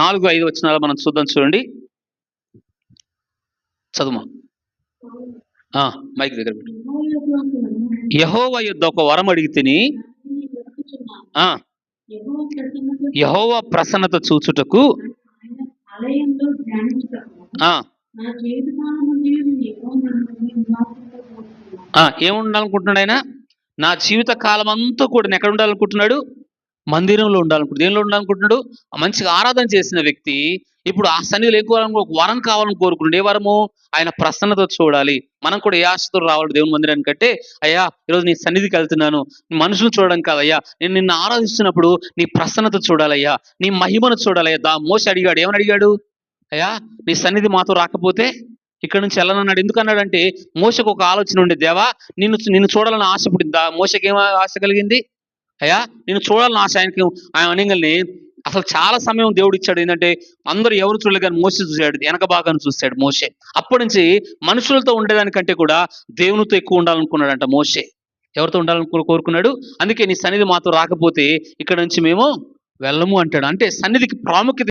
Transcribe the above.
4-5 వచనాలు మనం చూద్దాం, చూడండి. చదువు మైక్ దగ్గర పెట్టు. యెహోవా యొద్ద ఒక వరం అడిగి తిని యెహోవా ప్రసన్నత చూచుటకు ఏముండాలనుకుంటున్నాడు ఆయన? నా జీవిత కాలం అంతా కూడా నేను ఎక్కడ ఉండాలనుకుంటున్నాడు? మందిరంలో ఉండాలనుకుంటున్నాడు. దేనిలో ఉండాలనుకుంటున్నాడు? మంచిగా ఆరాధన చేసిన వ్యక్తి ఇప్పుడు ఆ సన్నిధిలో ఎక్కువ ఒక వరం కావాలని కోరుకుంటున్నాడు. ఏ వరము? ఆయన ప్రసన్నత చూడాలి. మనం కూడా ఏ ఆశతో రావాలి దేవుని మందిరానికి అంటే, అయ్యా ఈరోజు నీ సన్నిధికి వెళ్తున్నాను, మనుషులు చూడడం కాదయ్యా, నేను నిన్ను ఆరాధిస్తున్నప్పుడు నీ ప్రసన్నత చూడాలయ్యా, నీ మహిమను చూడాలయ్యా. మోషే అడిగాడు, ఏమని అడిగాడు? అయ్యా నీ సన్నిధి మాతో రాకపోతే ఇక్కడ నుంచి వెళ్ళనన్నాడు. ఎందుకన్నాడంటే మోషకు ఒక ఆలోచన ఉండే, దేవా నిన్ను చూడాలని ఆశ పుట్టింది. మోషకి ఏం ఆశ కలిగింది? అయ్యా నిన్ను చూడాలని ఆశ ఆయన అనగానే అసలు చాలా సమయం దేవుడు ఇచ్చాడు. ఏంటంటే అందరూ ఎవరు చూడలేదు, కానీ మోసే చూశాడు, వెనక భాగాన్ని చూశాడు మోసే. అప్పటి నుంచి మనుషులతో ఉండేదానికంటే కూడా దేవునితో ఎక్కువ ఉండాలనుకున్నాడంట మోసే. ఎవరితో ఉండాలని కోరుకున్నాడు? అందుకే నీ సన్నిధి మాతో రాకపోతే ఇక్కడ నుంచి మేము వెళ్ళము అంటాడు. అంటే సన్నిధికి ప్రాముఖ్యత